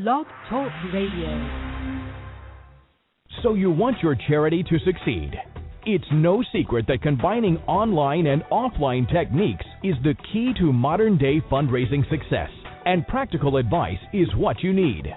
Blog Talk Radio. So you want your charity to succeed. It's no secret that combining online and offline techniques is the key to modern-day fundraising success, and practical advice is what you need.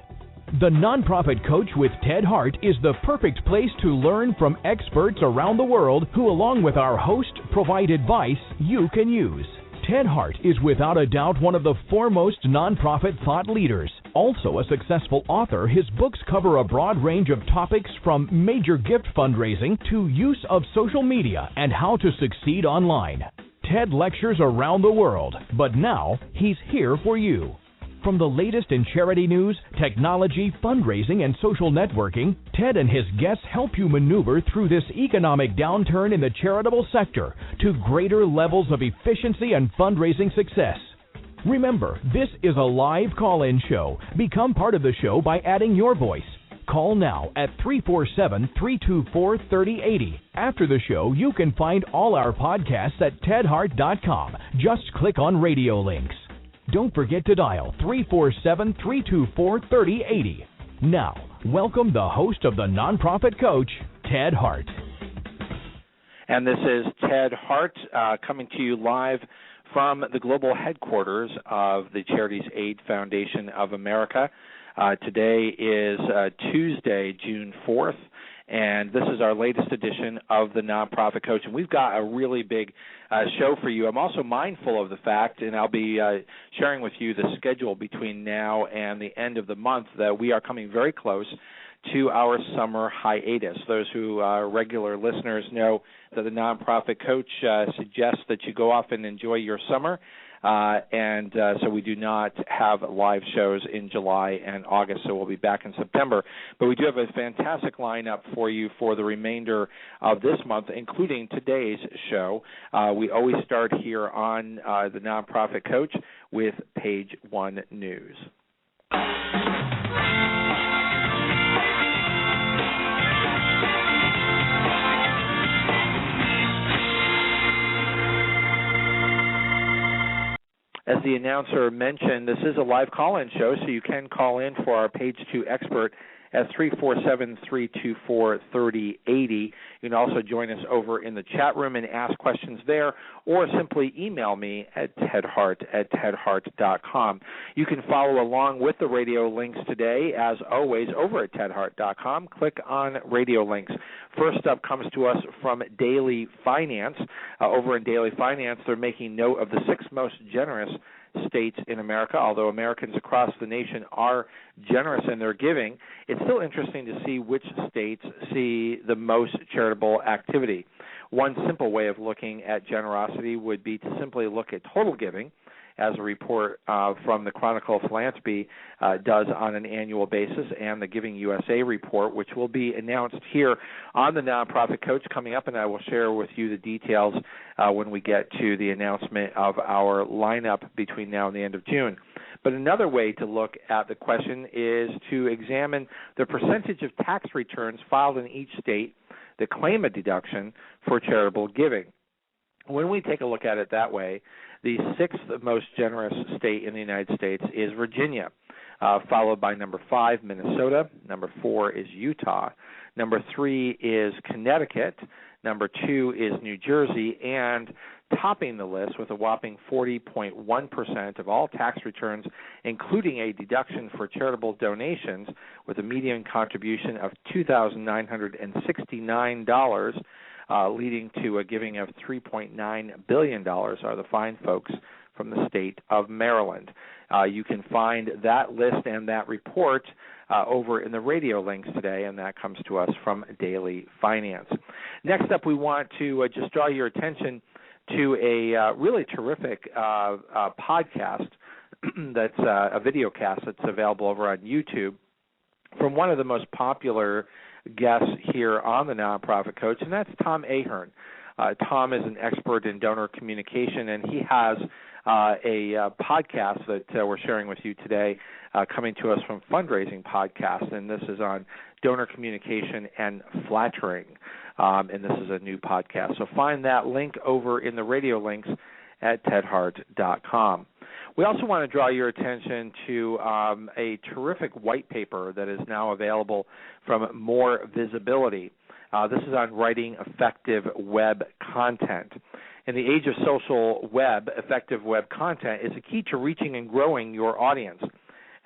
The Nonprofit Coach with Ted Hart is the perfect place to learn from experts around the world who, along with our host, provide advice you can use. Ted Hart is without a doubt one of the foremost nonprofit thought leaders. Also a successful author, his books cover a broad range of topics from major gift fundraising to use of social media and how to succeed online. Ted lectures around the world, but now he's here for you. From the latest in charity news, technology, fundraising, and social networking, Ted and his guests help you maneuver through this economic downturn in the charitable sector to greater levels of efficiency and fundraising success. Remember, this is a live call-in show. Become part of the show by adding your voice. Call now at 347-324-3080. After the show, you can find all our podcasts at tedhart.com. Just click on radio links. Don't forget to dial 347-324-3080. Now, welcome the host of the Nonprofit Coach, Ted Hart. And this is Ted Hart coming to you live from the global headquarters of the Charities Aid Foundation of America. Today is Tuesday, June 4th. And this is our latest edition of the Nonprofit Coach. And we've got a really big show for you. I'm also mindful of the fact, and I'll be sharing with you the schedule between now and the end of the month, that we are coming very close to our summer hiatus. Those who are regular listeners know that the Nonprofit Coach suggests that you go off and enjoy your summer. So we do not have live shows in July and August, so we'll be back in September. But we do have a fantastic lineup for you for the remainder of this month, including today's show. We always start here on the Nonprofit Coach with Page 1 News. As the announcer mentioned, this is a live call-in show, so you can call in for our Page 2 expert at 347-324-3080. You can also join us over in the chat room and ask questions there, or simply email me at tedhart@tedhart.com. You can follow along with the radio links today, as always, over at tedhart.com. Click on radio links. First up comes to us from Daily Finance. Over in Daily Finance, they're making note of the 6 most generous states in America. Although Americans across the nation are generous in their giving, it's still interesting to see which states see the most charitable activity. One simple way of looking at generosity would be to simply look at total giving, as a report from the Chronicle of Philanthropy does on an annual basis, and the Giving USA report, which will be announced here on the Nonprofit Coach coming up, and I will share with you the details when we get to the announcement of our lineup between now and the end of June. But another way to look at the question is to examine the percentage of tax returns filed in each state that claim a deduction for charitable giving. When we take a look at it that way, the 6th most generous state in the United States is Virginia, followed by number 5, Minnesota. Number 4 is Utah. Number 3 is Connecticut. Number 2 is New Jersey. And topping the list with a whopping 40.1% of all tax returns, including a deduction for charitable donations, with a median contribution of $2,969, leading to a giving of $3.9 billion, are the fine folks from the state of Maryland. You can find that list and that report over in the radio links today, and that comes to us from Daily Finance. Next up, we want to just draw your attention to a really terrific podcast that's a video cast that's available over on YouTube from one of the most popular guests here on the Nonprofit Coach, and that's Tom Ahern. Tom is an expert in donor communication, and he has a podcast that we're sharing with you today, coming to us from Fundraising Podcast, and this is on donor communication and flattering, and this is a new podcast. So find that link over in the radio links at tedhart.com. We also want to draw your attention to a terrific white paper that is now available from More Visibility. This is on writing effective web content. In the age of social web, effective web content is a key to reaching and growing your audience.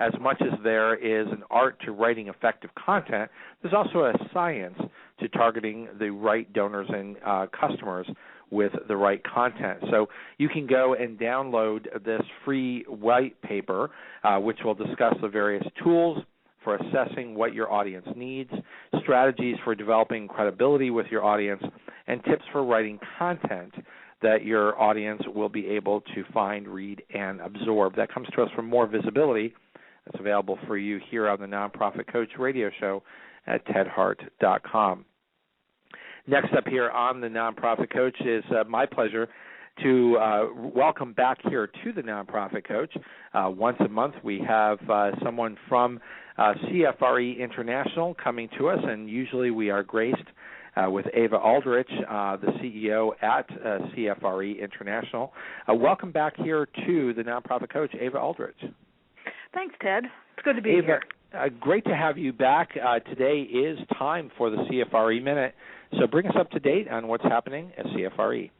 As much as there is an art to writing effective content, there's also a science to targeting the right donors and customers with the right content. So you can go and download this free white paper, which will discuss the various tools for assessing what your audience needs, strategies for developing credibility with your audience, and tips for writing content that your audience will be able to find, read, and absorb. That comes to us from More Visibility. That's available for you here on the Nonprofit Coach radio show at tedhart.com. Next up here on the Nonprofit Coach is my pleasure to welcome back here to the Nonprofit Coach. Once a month we have someone from CFRE International coming to us, and usually we are graced with Ava Aldrich, the CEO at CFRE International. Welcome back here to the Nonprofit Coach, Ava Aldrich. Thanks, Ted. It's good to be Ava, here. Great to have you back. Today is time for the CFRE Minute, so bring us up to date on what's happening at CFRE.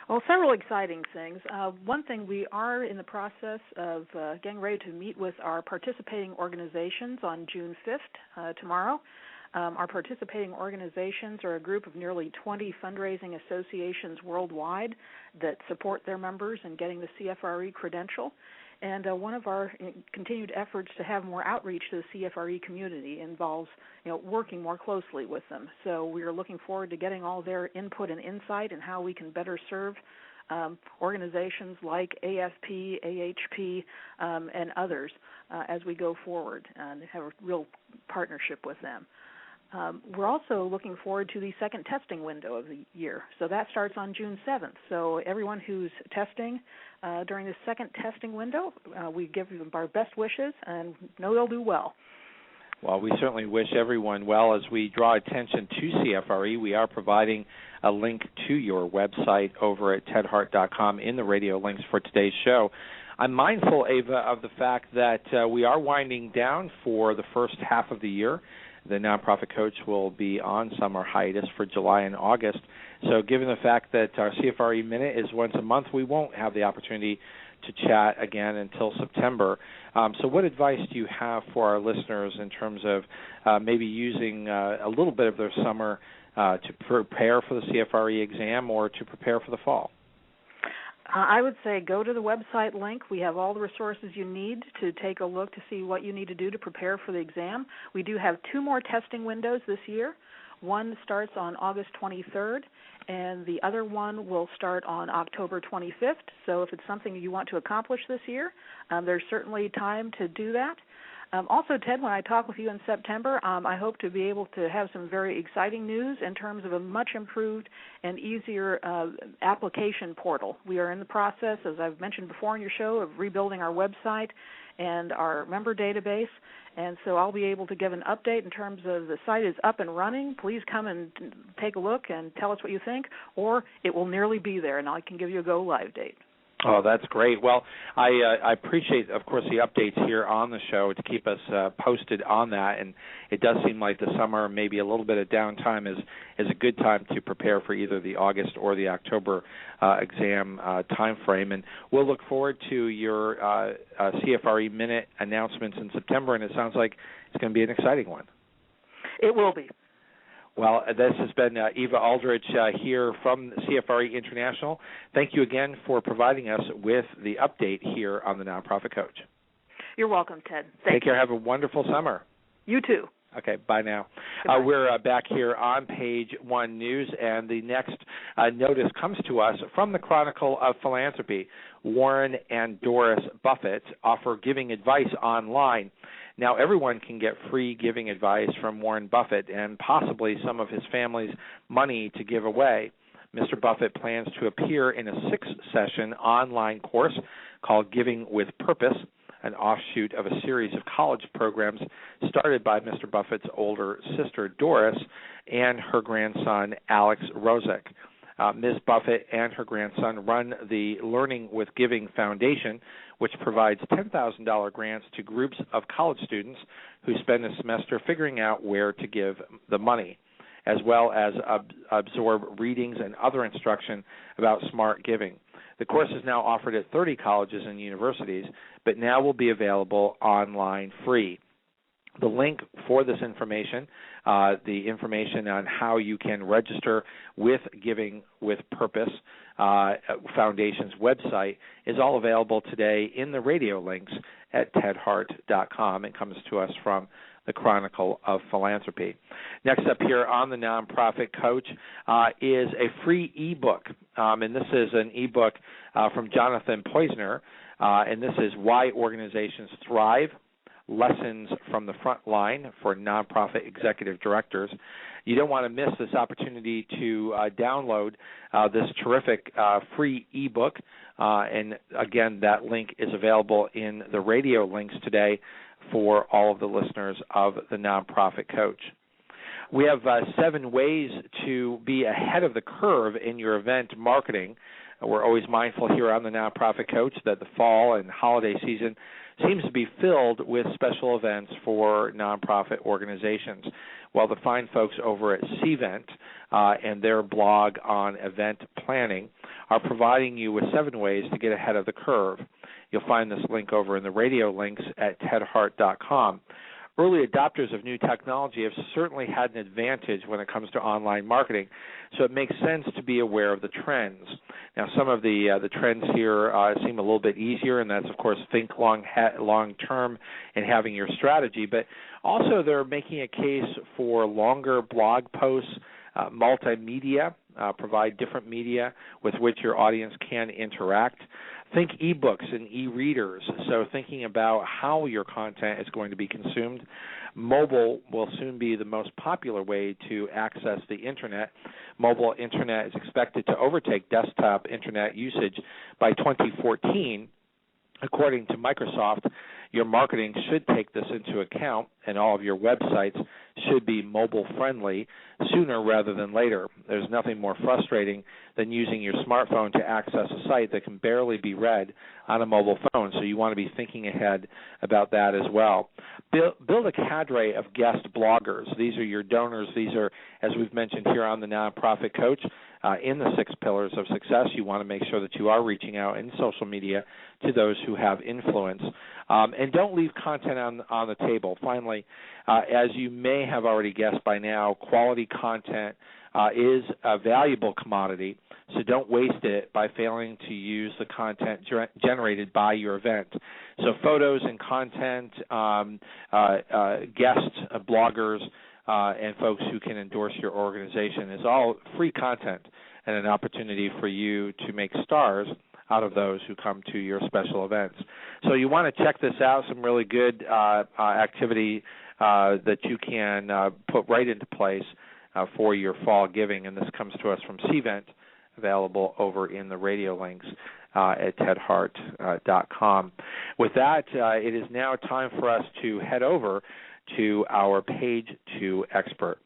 Well, several exciting things. One thing, we are in the process of getting ready to meet with our participating organizations on June 5th, tomorrow. Our participating organizations are a group of nearly 20 fundraising associations worldwide that support their members in getting the CFRE credential. And one of our continued efforts to have more outreach to the CFRE community involves, working more closely with them. So we are looking forward to getting all their input and insight in how we can better serve organizations like AFP, AHP, and others as we go forward and have a real partnership with them. We're also looking forward to the second testing window of the year. So that starts on June 7th. So everyone who's testing during the second testing window, we give them our best wishes and know they'll do well. Well, we certainly wish everyone well. As we draw attention to CFRE, we are providing a link to your website over at tedhart.com in the radio links for today's show. I'm mindful, Ava, of the fact that we are winding down for the first half of the year. The Nonprofit Coach will be on summer hiatus for July and August. So given the fact that our CFRE Minute is once a month, we won't have the opportunity to chat again until September. So what advice do you have for our listeners in terms of maybe using a little bit of their summer to prepare for the CFRE exam or to prepare for the fall? I would say go to the website link. We have all the resources you need to take a look to see what you need to do to prepare for the exam. We do have 2 more testing windows this year. One starts on August 23rd, and the other one will start on October 25th. So if it's something you want to accomplish this year, there's certainly time to do that. Also, Ted, when I talk with you in September, I hope to be able to have some very exciting news in terms of a much improved and easier application portal. We are in the process, as I've mentioned before on your show, of rebuilding our website and our member database, and so I'll be able to give an update in terms of the site is up and running. Please come and take a look and tell us what you think, or it will nearly be there, and I can give you a go-live date. Oh, that's great. Well, I appreciate, of course, the updates here on the show to keep us posted on that. And it does seem like the summer, maybe a little bit of downtime, is a good time to prepare for either the August or the October exam time frame. And we'll look forward to your CFRE Minute announcements in September, and it sounds like it's going to be an exciting one. It will be. Well, this has been Ava Aldrich here from CFRE International. Thank you again for providing us with the update here on the Nonprofit Coach. You're welcome, Ted. Take care. Have a wonderful summer. You too. Okay, bye now. We're back here on Page One News, and the next notice comes to us from the Chronicle of Philanthropy. Warren and Doris Buffett offer giving advice online. Now, everyone can get free giving advice from Warren Buffett and possibly some of his family's money to give away. Mr. Buffett plans to appear in a 6-session online course called Giving with Purpose, an offshoot of a series of college programs started by Mr. Buffett's older sister, Doris, and her grandson, Alex Rozek. Ms. Buffett and her grandson run the Learning with Giving Foundation, which provides $10,000 grants to groups of college students who spend a semester figuring out where to give the money, as well as absorb readings and other instruction about smart giving. The course is now offered at 30 colleges and universities, but now will be available online free. The link for this information, the information on how you can register with Giving with Purpose Foundation's website, is all available today in the radio links at tedhart.com. It comes to us from the Chronicle of Philanthropy. Next up here on the Nonprofit Coach is a free ebook, and this is an ebook from Jonathan Poisner, and this is Why Organizations Thrive, Lessons from the Front Line for Nonprofit Executive Directors. You don't want to miss this opportunity to download this terrific free ebook, and again, that link is available in the radio links today for all of the listeners of the Nonprofit Coach. We have 7 ways to be ahead of the curve in your event marketing. We're always mindful here on the Nonprofit Coach that the fall and holiday season seems to be filled with special events for nonprofit organizations. Well, the fine folks over at Cvent and their blog on event planning are providing you with 7 ways to get ahead of the curve. You'll find this link over in the radio links at tedhart.com. Early adopters of new technology have certainly had an advantage when it comes to online marketing, so it makes sense to be aware of the trends. Now, some of the trends here seem a little bit easier, and that's, of course, think long-term in having your strategy, but also they're making a case for longer blog posts, multimedia, provide different media with which your audience can interact. Think ebooks and e-readers, so thinking about how your content is going to be consumed. Mobile will soon be the most popular way to access the Internet. Mobile Internet is expected to overtake desktop Internet usage by 2014. According to Microsoft, your marketing should take this into account, and all of your websites should be mobile-friendly sooner rather than later. There's nothing more frustrating than using your smartphone to access a site that can barely be read on a mobile phone, so you want to be thinking ahead about that as well. Build a cadre of guest bloggers. These are your donors. These are, as we've mentioned here on the Nonprofit Coach, in the 6 pillars of success. You want to make sure that you are reaching out in social media to those who have influence. And don't leave content on the table. Finally, as you may have already guessed by now, quality content is a valuable commodity, so don't waste it by failing to use the content generated by your event. So photos and content, guests, bloggers, and folks who can endorse your organization is all free content and an opportunity for you to make stars out of those who come to your special events. So you want to check this out, some really good activity that you can put right into place for your fall giving, and this comes to us from Cvent, available over in the radio links at tedhart.com. With that, it is now time for us to head over to our Page 2 expert.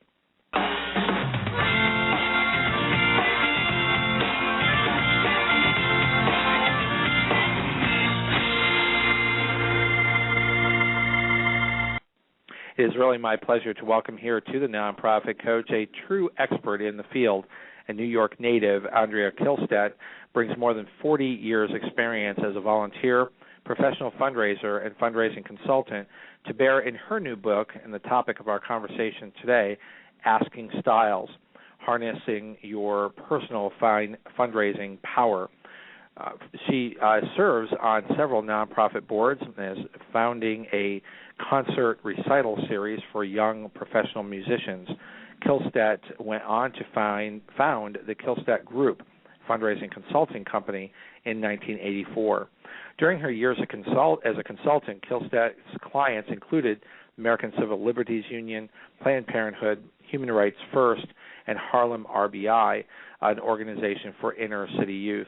It is really my pleasure to welcome here to the Nonprofit Coach a true expert in the field. A New York native, Andrea Kihlstedt, brings more than 40 years' experience as a volunteer, professional fundraiser, and fundraising consultant to bear in her new book, and the topic of our conversation today, Asking Styles, Harnessing Your Personal Fundraising Power. She serves on several nonprofit boards and is founding a concert recital series for young professional musicians. Kihlstedt went on to found the Kihlstedt Group, fundraising consulting company, in 1984. During her years as a consultant, Kihlstedt's clients included American Civil Liberties Union, Planned Parenthood, Human Rights First, and Harlem RBI, an organization for inner city youth.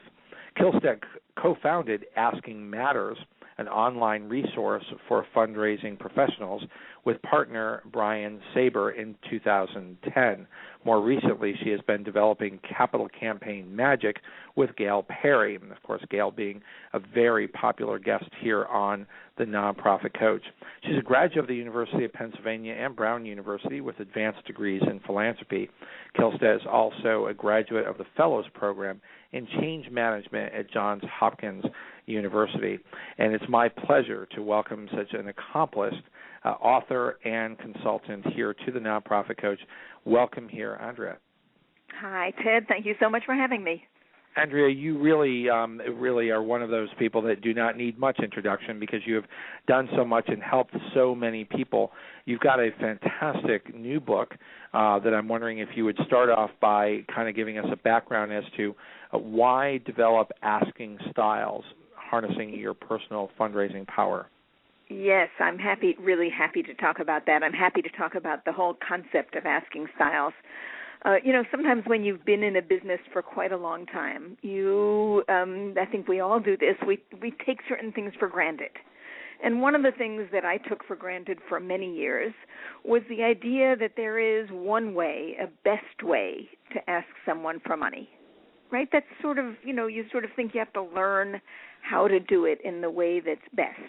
Kihlstedt co-founded Asking Matters, an online resource for fundraising professionals with partner Brian Saber in 2010. More recently, she has been developing capital campaign magic with Gail Perry, and of course, Gail being a very popular guest here on the Nonprofit Coach. She's a graduate of the University of Pennsylvania and Brown University with advanced degrees in philanthropy. Kihlstedt is also a graduate of the Fellows Program in Change Management at Johns Hopkins University. And it's my pleasure to welcome such an accomplished author and consultant here to the Nonprofit Coach. Welcome here, Andrea. Hi, Ted. Thank you so much for having me. Andrea, you really are one of those people that do not need much introduction because you have done so much and helped so many people. You've got a fantastic new book that I'm wondering if you would start off by kind of giving us a background as to why develop asking styles, harnessing your personal fundraising power. Yes, I'm really happy to talk about that. I'm happy to talk about the whole concept of asking styles. Sometimes when you've been in a business for quite a long time, I think we all do this, we take certain things for granted. And one of the things that I took for granted for many years was the idea that there is one way, a best way to ask someone for money, right? That's sort of, you sort of think you have to learn how to do it in the way that's best.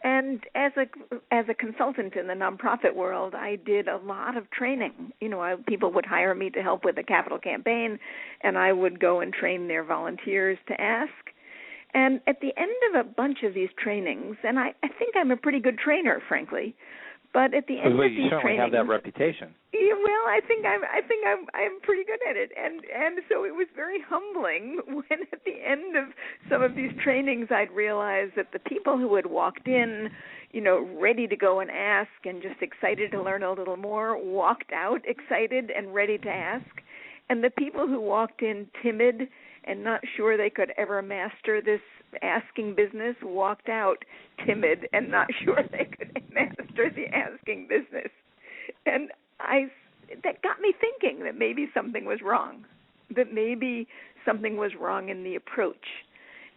And as a consultant in the nonprofit world, I did a lot of training. People would hire me to help with a capital campaign, and I would go and train their volunteers to ask. And at the end of a bunch of these trainings, and I think I'm a pretty good trainer, frankly, but at the end of these trainings, you certainly have that reputation. Yeah, well, I think I'm pretty good at it, and so it was very humbling when at the end of some of these trainings I'd realized that the people who had walked in, ready to go and ask and just excited to learn a little more, walked out excited and ready to ask, and the people who walked in timid and not sure they could ever master this asking business walked out timid and not sure they could master the asking business. And that got me thinking that maybe something was wrong, that maybe something was wrong in the approach,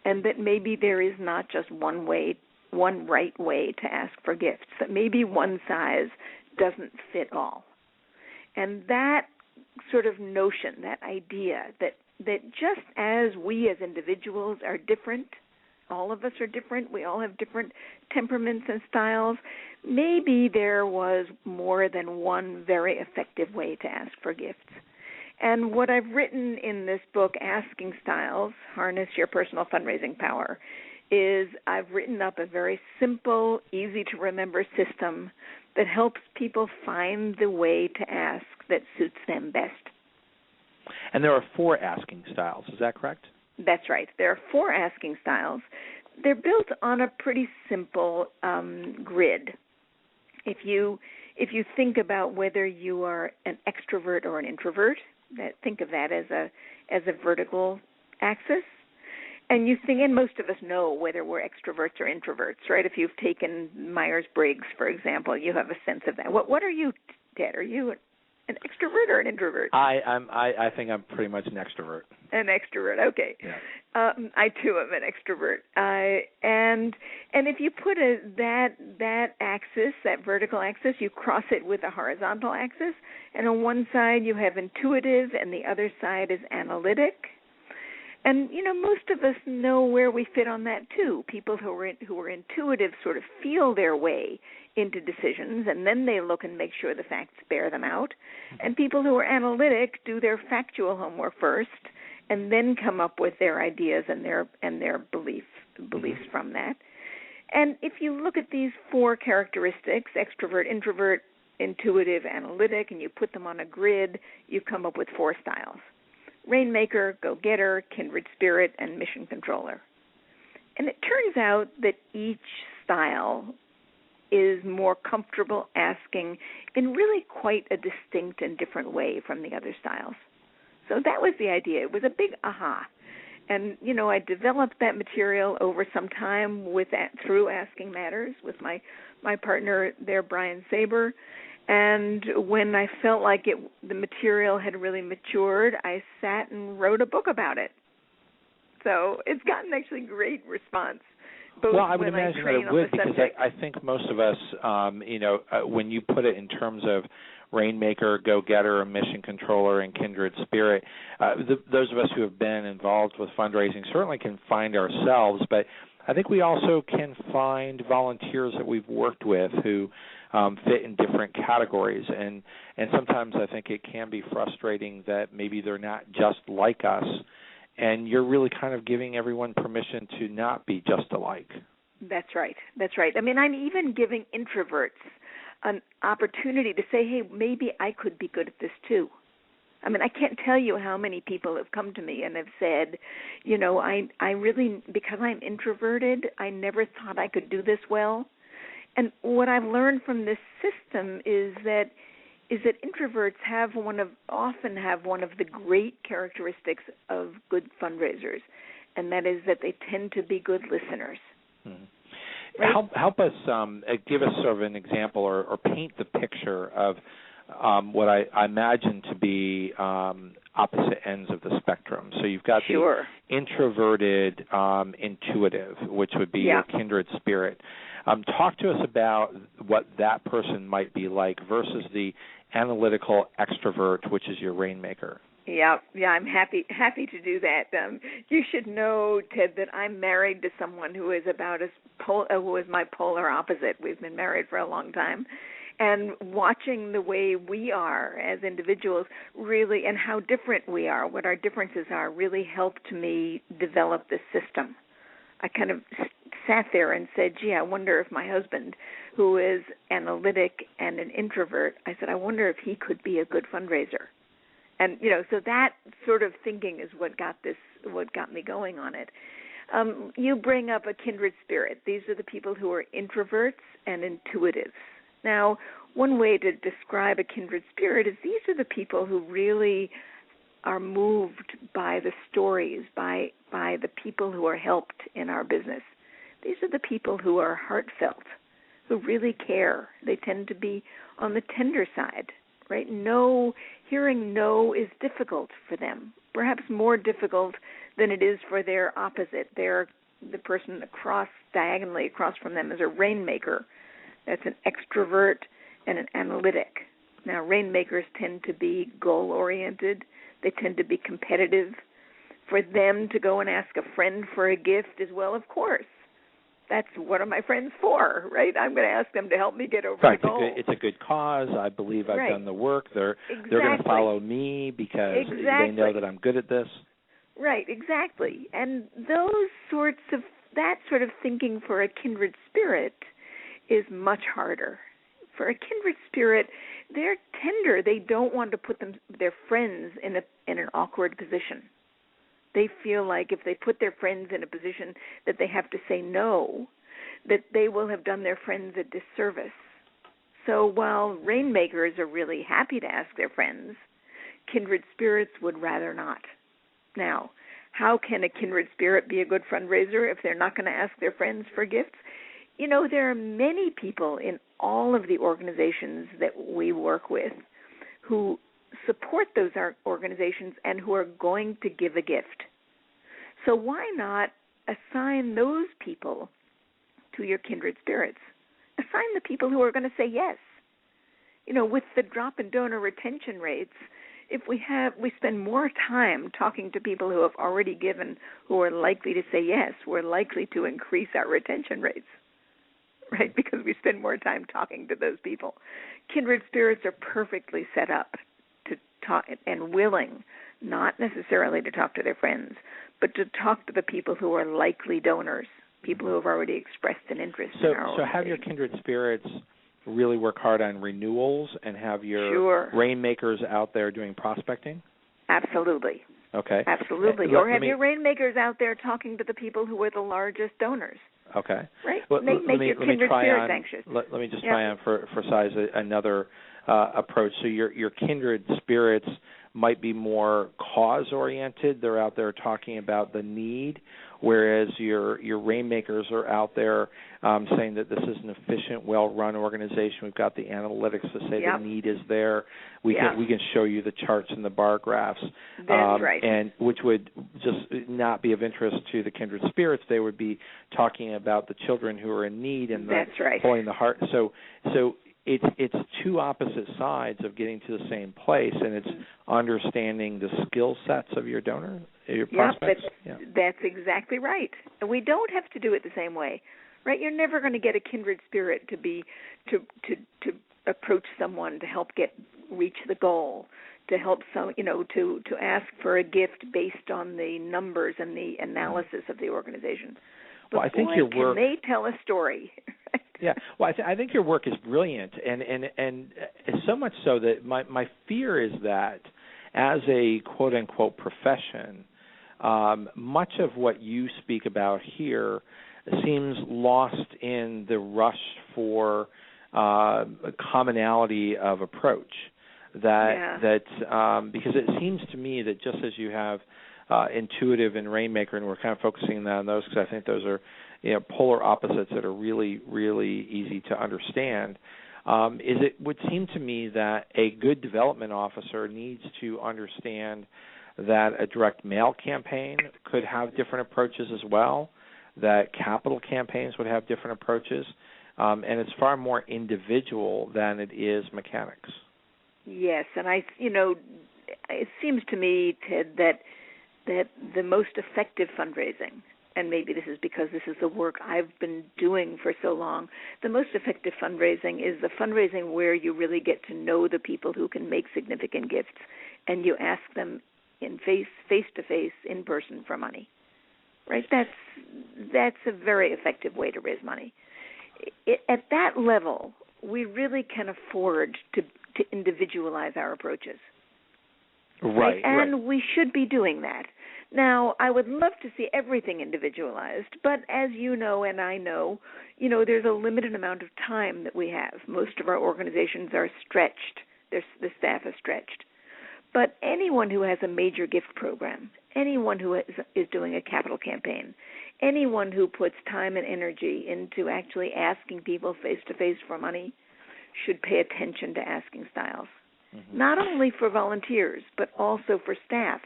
and that maybe there is not just one right way to ask for gifts, that maybe one size doesn't fit all. And that sort of notion, that idea that just as we as individuals are different, all of us are different, we all have different temperaments and styles, maybe there was more than one very effective way to ask for gifts. And what I've written in this book, Asking Styles, Harness Your Personal Fundraising Power, is I've written up a very simple, easy-to-remember system that helps people find the way to ask that suits them best. And there are 4 asking styles, is that correct? That's right. There are 4 asking styles. They're built on a pretty simple grid. If you think about whether you are an extrovert or an introvert, think of that as a vertical axis. And you think, and most of us know whether we're extroverts or introverts, right? If you've taken Myers-Briggs, for example, you have a sense of that. What are you, Ted? Are you an extrovert or an introvert? I think I'm pretty much an extrovert. An extrovert, okay. Yeah. I too am an extrovert. And if you put that axis, that vertical axis, you cross it with a horizontal axis, and on one side you have intuitive, and the other side is analytic. And most of us know where we fit on that too. People who are intuitive sort of feel their way into decisions, and then they look and make sure the facts bear them out. And people who are analytic do their factual homework first, and then come up with their ideas and their beliefs from that. And if you look at these 4 characteristics, extrovert, introvert, intuitive, analytic, and you put them on a grid, you come up with 4 styles: Rainmaker, Go-Getter, Kindred Spirit, and Mission Controller. And it turns out that each style is more comfortable asking in really quite a distinct and different way from the other styles. So that was the idea. It was a big aha. And, I developed that material over some time through Asking Matters with my partner there, Brian Saber. And when I felt like the material had really matured, I sat and wrote a book about it. So it's gotten actually great response Well, I would imagine that it would, because I think most of us, when you put it in terms of Rainmaker, Go-Getter, Mission Controller, and Kindred Spirit, those of us who have been involved with fundraising certainly can find ourselves, but I think we also can find volunteers that we've worked with who fit in different categories, and sometimes I think it can be frustrating that maybe they're not just like us, and you're really kind of giving everyone permission to not be just alike. That's right. I mean, I'm even giving introverts an opportunity to say, hey, maybe I could be good at this too. I mean, I can't tell you how many people have come to me and have said, I really, because I'm introverted, I never thought I could do this well. And what I've learned from this system is that introverts often have one of the great characteristics of good fundraisers, and that is that they tend to be good listeners. Mm-hmm. Right? Help us, give us sort of an example or paint the picture of what I imagine to be opposite ends of the spectrum. So you've got the introverted intuitive, which would be your kindred spirit. Talk to us about what that person might be like versus the analytical extrovert, which is your Rainmaker. Yeah, I'm happy to do that. You should know, Ted, that I'm married to someone who is who is my polar opposite. We've been married for a long time, and watching the way we are as individuals really, and how different we are, what our differences are, really helped me develop this system. I kind of sat there and said, gee, I wonder if my husband, who is analytic and an introvert, I said, I wonder if he could be a good fundraiser. And, so that sort of thinking is what got me going on it. You bring up a kindred spirit. These are the people who are introverts and intuitives. Now, one way to describe a kindred spirit is these are the people who really are moved by the stories, by the people who are helped in our business. These are the people who are heartfelt, who really care. They tend to be on the tender side, right? Hearing no is difficult for them, perhaps more difficult than it is for their opposite. The person diagonally across from them is a Rainmaker. That's an extrovert and an analytic. Now, Rainmakers tend to be goal-oriented. They tend to be competitive. For them to go and ask a friend for a gift is, well, of course. That's what are my friends for, right? I'm going to ask them to help me get over the goal. It's a good cause. I believe I've done the work. They're going to follow me because they know that I'm good at this. Right, exactly. And that sort of thinking for a kindred spirit is much harder. For a kindred spirit, they're tender. They don't want to put their friends in an awkward position. They feel like if they put their friends in a position that they have to say no, that they will have done their friends a disservice. So while Rainmakers are really happy to ask their friends, kindred spirits would rather not. Now, how can a kindred spirit be a good fundraiser if they're not going to ask their friends for gifts? There are many people in all of the organizations that we work with who support those organizations and who are going to give a gift. So why not assign those people to your kindred spirits? Assign the people who are going to say yes. With the drop in donor retention rates, if we spend more time talking to people who have already given, who are likely to say yes, we're likely to increase our retention rates, right? Because we spend more time talking to those people. Kindred spirits are perfectly set up to talk and willing, not necessarily to talk to their friends, but to talk to the people who are likely donors, people who have already expressed an interest in our organization. So have your kindred spirits really work hard on renewals and have your Rainmakers out there doing prospecting? Absolutely. Okay. Absolutely. Or have your Rainmakers out there talking to the people who are the largest donors. Okay. Right. Make your kindred spirits anxious. Let me just try on for size another approach. So your kindred spirits might be more cause-oriented. They're out there talking about the need, whereas your rainmakers are out there saying that this is an efficient, well-run organization. We've got the analytics to say the need is there. We can show you the charts and the bar graphs. That's right. And which would just not be of interest to the kindred spirits. They would be talking about the children who are in need and pulling the heart. So it's two opposite sides of getting to the same place, and it's understanding the skill sets of your donor, your prospects. That's exactly right. And we don't have to do it the same way, right? You're never going to get a kindred spirit to approach someone to help reach the goal, to help to ask for a gift based on the numbers and the analysis of the organization. But I think your work. Can they tell a story? Yeah, well, I think your work is brilliant, and so much so that my fear is that as a quote unquote profession, much of what you speak about here seems lost in the rush for commonality of approach. Because it seems to me that just as you have intuitive and rainmaker, and we're kind of focusing on those because I think those are polar opposites that are really, really easy to understand, it would seem to me that a good development officer needs to understand that a direct mail campaign could have different approaches as well, that capital campaigns would have different approaches, and it's far more individual than it is mechanics. Yes, and it seems to me, Ted, that the most effective fundraising, and maybe this is because this is the work I've been doing for so long, the most effective fundraising is the fundraising where you really get to know the people who can make significant gifts, and you ask them in face-to-face, in person for money. Right? That's a very effective way to raise money. At that level, we really can afford to individualize our approaches. Right. And we should be doing that. Now, I would love to see everything individualized, but as you know and I know, there's a limited amount of time that we have. Most of our organizations are stretched. The staff is stretched. But anyone who has a major gift program, anyone who is doing a capital campaign, anyone who puts time and energy into actually asking people face-to-face for money should pay attention to asking styles. Mm-hmm. Not only for volunteers, but also for staff,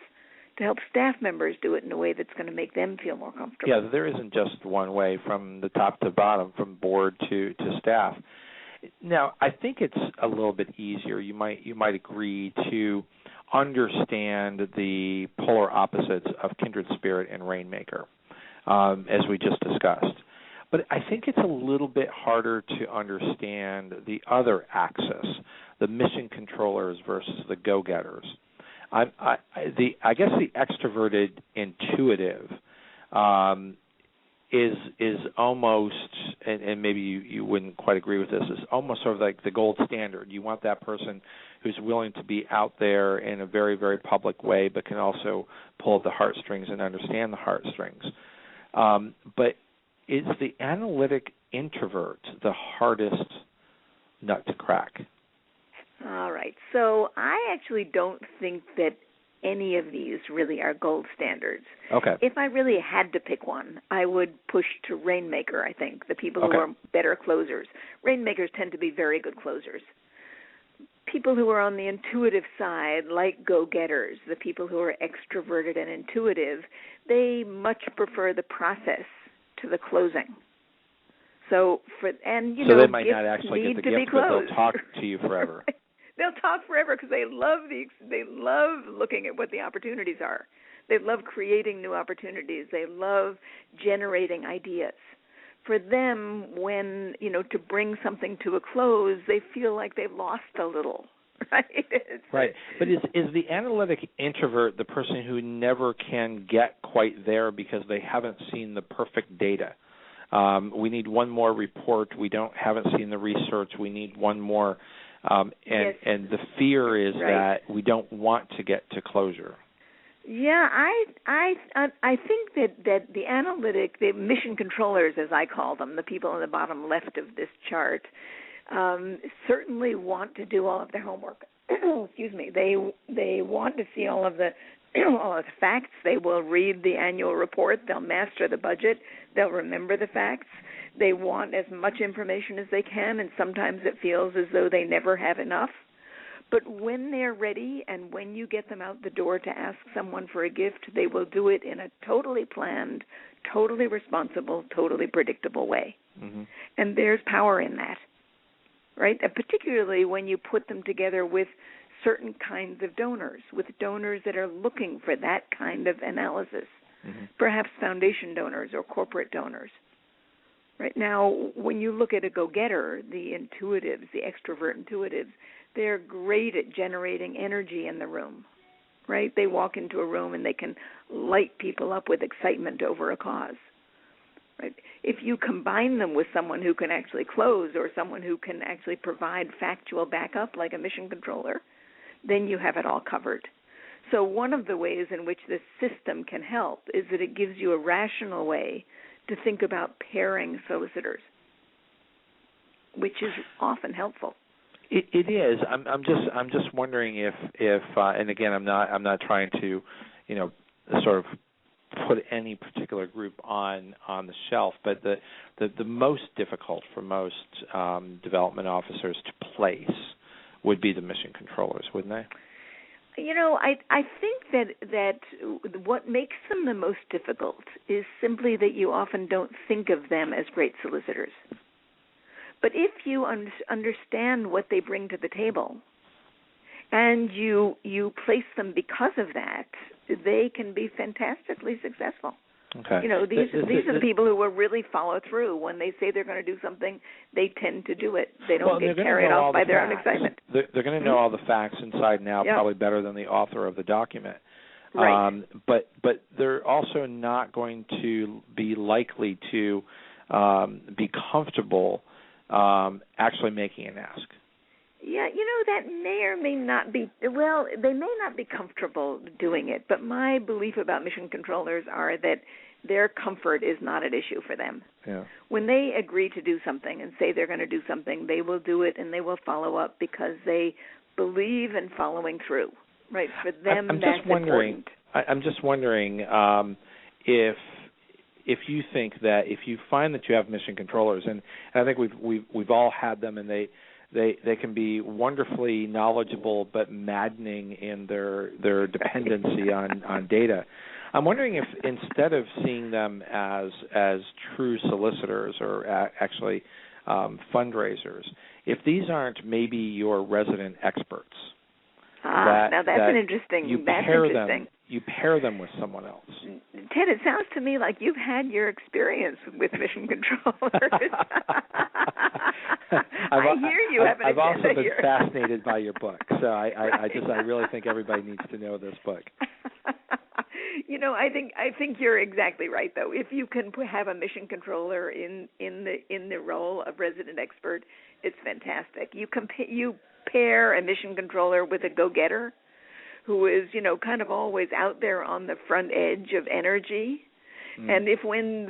to help staff members do it in a way that's going to make them feel more comfortable. Yeah, there isn't just one way from the top to bottom, from board to staff. Now, I think it's a little bit easier, you might agree, to understand the polar opposites of kindred spirit and rainmaker, as we just discussed. But I think it's a little bit harder to understand the other axis, the mission controllers versus the go-getters. I guess the extroverted intuitive is almost, and maybe you wouldn't quite agree with this, is almost sort of like the gold standard. You want that person who's willing to be out there in a very, very public way, but can also pull at the heartstrings and understand the heartstrings. But is the analytic introvert the hardest nut to crack? All right. So I actually don't think that any of these really are gold standards. Okay. If I really had to pick one, I would push to rainmaker, I think, the people who are better closers. Rainmakers tend to be very good closers. People who are on the intuitive side, like go-getters, the people who are extroverted and intuitive, they much prefer the process to the closing. So they might not actually get the gift, but they'll talk to you forever. Right. They'll talk forever because they love looking at what the opportunities are. They love creating new opportunities. They love generating ideas. For them, when to bring something to a close, they feel like they've lost a little. Right. Right. But is the analytic introvert the person who never can get quite there because they haven't seen the perfect data? We need one more report. We haven't seen the research. We need one more. And the fear is that we don't want to get to closure. Yeah, I think that the analytic, the mission controllers, as I call them, the people on the bottom left of this chart, certainly want to do all of their homework. Excuse me. They want to see all of the all of the facts. They will read the annual report. They'll master the budget. They'll remember the facts. They want as much information as they can, and sometimes it feels as though they never have enough. But when they're ready and when you get them out the door to ask someone for a gift, they will do it in a totally planned, totally responsible, totally predictable way. Mm-hmm. And there's power in that, right? And particularly when you put them together with certain kinds of donors, with donors that are looking for that kind of analysis, mm-hmm. perhaps foundation donors or corporate donors. Right now, when you look at a go-getter, the intuitives, the extrovert intuitives, they're great at generating energy in the room, right? They walk into a room and they can light people up with excitement over a cause, right? If you combine them with someone who can actually close or someone who can actually provide factual backup like a mission controller, then you have it all covered. So one of the ways in which this system can help is that it gives you a rational way to think about pairing solicitors, which is often helpful. It is. I'm just wondering if and again I'm not trying to, sort of put any particular group on the shelf, but the most difficult for most development officers to place would be the mission controllers, wouldn't they? I think that what makes them the most difficult is simply that you often don't think of them as great solicitors. But if you understand what they bring to the table and you place them because of that, they can be fantastically successful. Okay. These are the people who will really follow through. When they say they're going to do something, they tend to do it. They don't get carried off by their own excitement. They're going to know all the facts inside and out, probably better than the author of the document. Right. But they're also not going to be likely to be comfortable actually making an ask. Yeah, that may or may not be, well, they may not be comfortable doing it, but my belief about mission controllers are that their comfort is not an issue for them. Yeah. When they agree to do something and say they're going to do something, they will do it and they will follow up because they believe in following through, right? For them, that's important. I'm just wondering if you think that if you find that you have mission controllers, and I think we've all had them, and they can be wonderfully knowledgeable but maddening in their dependency on data. I'm wondering if instead of seeing them as true solicitors or actually fundraisers, if these aren't maybe your resident experts. Now that's an interesting. You pair them with someone else. Ted, it sounds to me like you've had your experience with mission controllers. I hear you have an I've also been here. fascinated by your book, so I really think everybody needs to know this book. I think you're exactly right, though. If you can have a mission controller in the role of resident expert, it's fantastic. You pair a mission controller with a go-getter who is, kind of always out there on the front edge of energy. And if when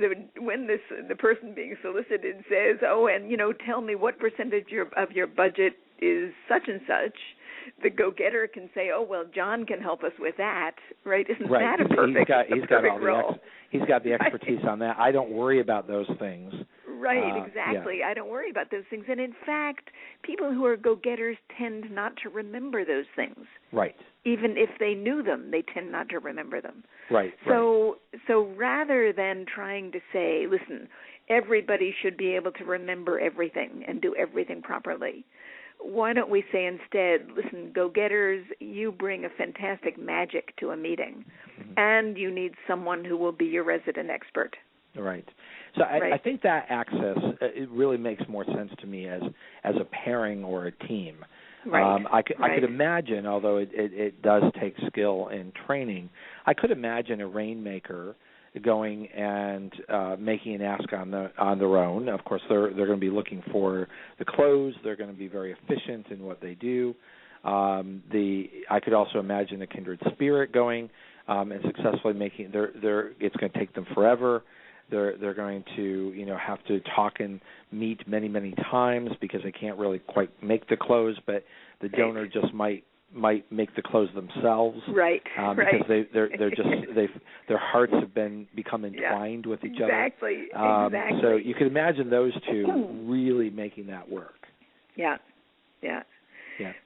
the person being solicited says, tell me what percentage of your budget is such and such, the go-getter can say, John can help us with that, right? Isn't that a perfect role? He's got the expertise on that. I don't worry about those things. Right, exactly. Yeah. I don't worry about those things. And in fact, people who are go-getters tend not to remember those things. Right. Even if they knew them, they tend not to remember them. Right. So rather than trying to say, listen, everybody should be able to remember everything and do everything properly, why don't we say instead, listen, go-getters, you bring a fantastic magic to a meeting, and you need someone who will be your resident expert. Right. So I think that access, it really makes more sense to me as a pairing or a team. Right. I could imagine, although it does take skill and training, I could imagine a rainmaker going and making an ask on their own. Of course, they're going to be looking for the close. They're going to be very efficient in what they do. I could also imagine a kindred spirit going and successfully making. It's going to take them forever. They're going to have to talk and meet many times because they can't really quite make the close, but the donor just might might make the clothes themselves, right? Because their hearts have become entwined with each other. Exactly. So you can imagine those two really making that work. Yeah.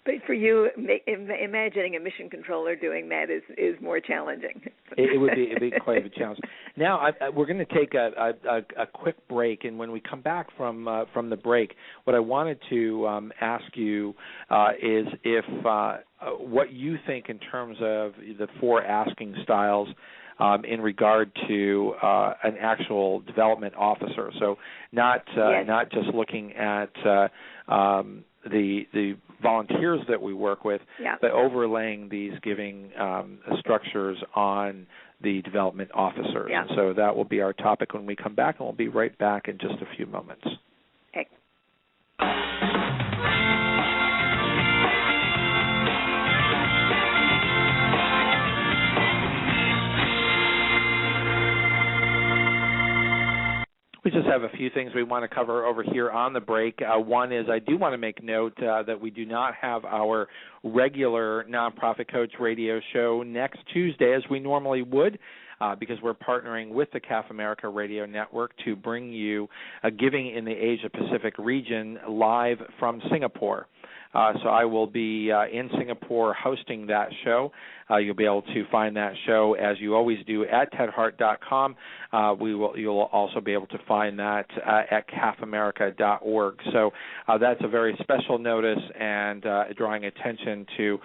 But for you, imagining a mission controller doing that is more challenging. It'd be quite a challenge. Now we're going to take a quick break, and when we come back from the break, what I wanted to ask you is if what you think in terms of the 4 asking styles in regard to an actual development officer. So not just looking at the volunteers that we work with, but overlaying these giving structures on the development officers. And so that will be our topic when we come back, and we'll be right back in just a few moments. Okay. We just have a few things we want to cover over here on the break. One is I do want to make note that we do not have our regular Nonprofit Coach radio show next Tuesday as we normally would, because we're partnering with the CAF America Radio Network to bring you Giving in the Asia Pacific region live from Singapore. So I will be in Singapore hosting that show. You'll be able to find that show, as you always do, at tedhart.com. You'll also be able to find that at cafamerica.org. So that's a very special notice and drawing attention to